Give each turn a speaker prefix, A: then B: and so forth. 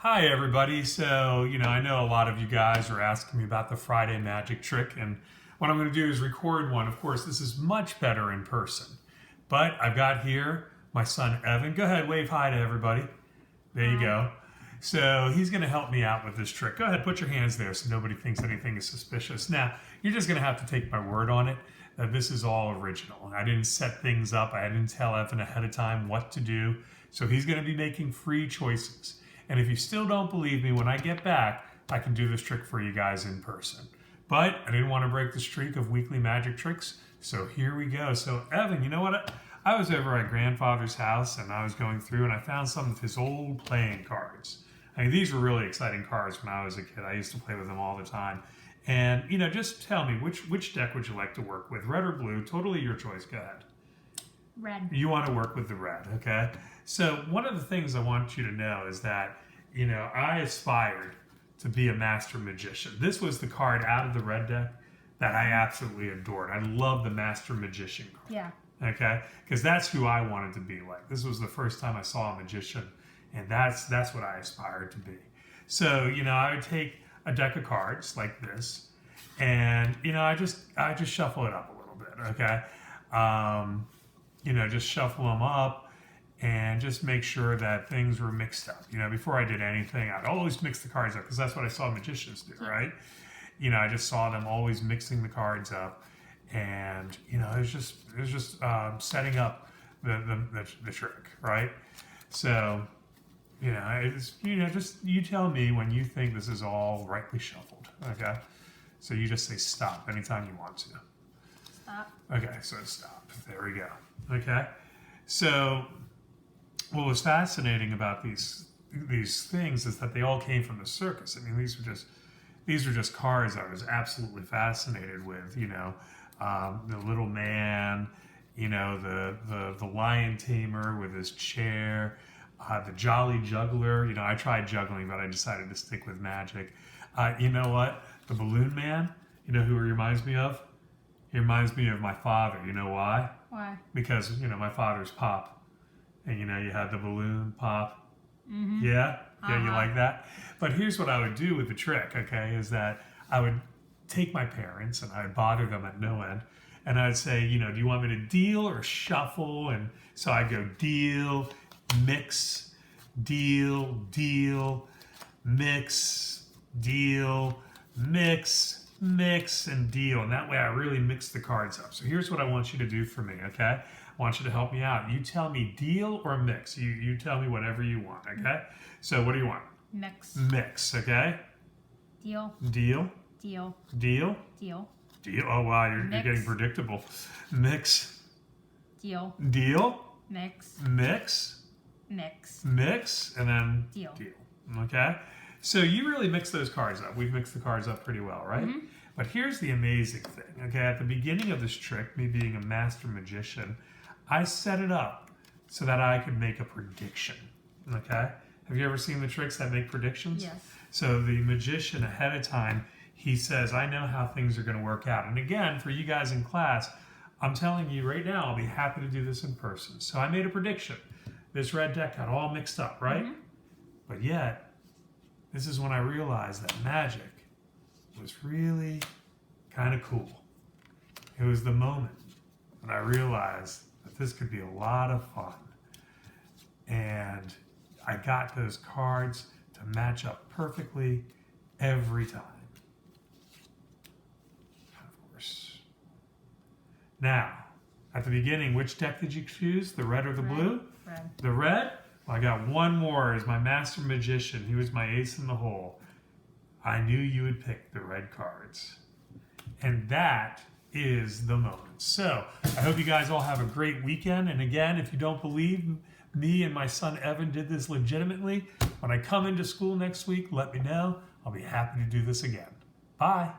A: Hi everybody. So, I know a lot of you guys are asking me about the Friday magic trick, and what I'm going to do is record one. Of course, this is much better in person, but I've got here my son Evan. Go ahead, wave hi to everybody. There you go. So he's going to help me out with this trick. Go ahead, put your hands there so nobody thinks anything is suspicious. Now, you're just going to have to take my word on it that this is all original. I didn't set things up. I didn't tell Evan ahead of time what to do. So he's going to be making free choices. And if you still don't believe me, when I get back, I can do this trick for you guys in person. But I didn't want to break the streak of weekly magic tricks, so here we go. So Evan, you know what? I was over at grandfather's house and I was going through and I found some of his old playing cards. I mean, these were really exciting cards when I was a kid. I used to play with them all the time. And, just tell me, which deck would you like to work with? Red or blue? Totally your choice. Go ahead.
B: Red.
A: You want to work with the red, okay? So one of the things I want you to know is that, I aspired to be a master magician. This was the card out of the red deck that I absolutely adored. I love the master magician card.
B: Yeah.
A: Okay? Because that's who I wanted to be like. This was the first time I saw a magician, and that's what I aspired to be. So, I would take a deck of cards like this, and, I just shuffle it up a little bit, okay? Just shuffle them up and just make sure that things were mixed up. Before I did anything, I'd always mix the cards up because that's what I saw magicians do, right? I just saw them always mixing the cards up, and it was just setting up the trick, right? So, just you tell me when you think this is all rightly shuffled, okay? So you just say stop anytime you want to.
B: Stop.
A: Okay, so stop. There we go. Okay, so what was fascinating about these things is that they all came from the circus. I mean, these were just cards I was absolutely fascinated with. The little man, the lion tamer with his chair, the jolly juggler. I tried juggling, but I decided to stick with magic. You know what? The balloon man. Who he reminds me of? He reminds me of my father. You know why?
B: Why?
A: Because, my father's Pop. And, you had the balloon pop.
B: Mm-hmm.
A: Yeah? Yeah, you like that? But here's what I would do with the trick, okay, is that I would take my parents and I'd bother them at no end. And I'd say, do you want me to deal or shuffle? And so I'd go deal, mix, deal, mix, deal, mix, mix, and deal. And that way I really mix the cards up. So here's what I want you to do for me, okay? I want you to help me out. You tell me deal or mix. You tell me whatever you want, okay? So what do you want?
B: Mix.
A: Mix, okay?
B: Deal.
A: Deal.
B: Deal.
A: Deal.
B: Deal.
A: Deal. Oh, wow, you're getting predictable. Mix.
B: Deal.
A: Deal.
B: Mix.
A: Mix.
B: Mix.
A: Mix. And then
B: Deal.
A: Okay? So you really mix those cards up. We've mixed the cards up pretty well, right?
B: Mm-hmm.
A: But here's the amazing thing, okay? At the beginning of this trick, me being a master magician, I set it up so that I could make a prediction, okay? Have you ever seen the tricks that make predictions?
B: Yes.
A: So the magician ahead of time, he says, I know how things are going to work out. And again, for you guys in class, I'm telling you right now, I'll be happy to do this in person. So I made a prediction. This red deck got all mixed up, right?
B: Mm-hmm.
A: But yet, this is when I realized that magic was really kind of cool. It was the moment that I realized that this could be a lot of fun. And I got those cards to match up perfectly every time. Of course. Now, at the beginning, which deck did you choose? The red or the blue?
B: Red.
A: The red? Well, I got one more as my master magician. He was my ace in the hole. I knew you would pick the red cards. And that is the moment. So, I hope you guys all have a great weekend. And again, if you don't believe me and my son Evan did this legitimately, when I come into school next week, let me know. I'll be happy to do this again. Bye.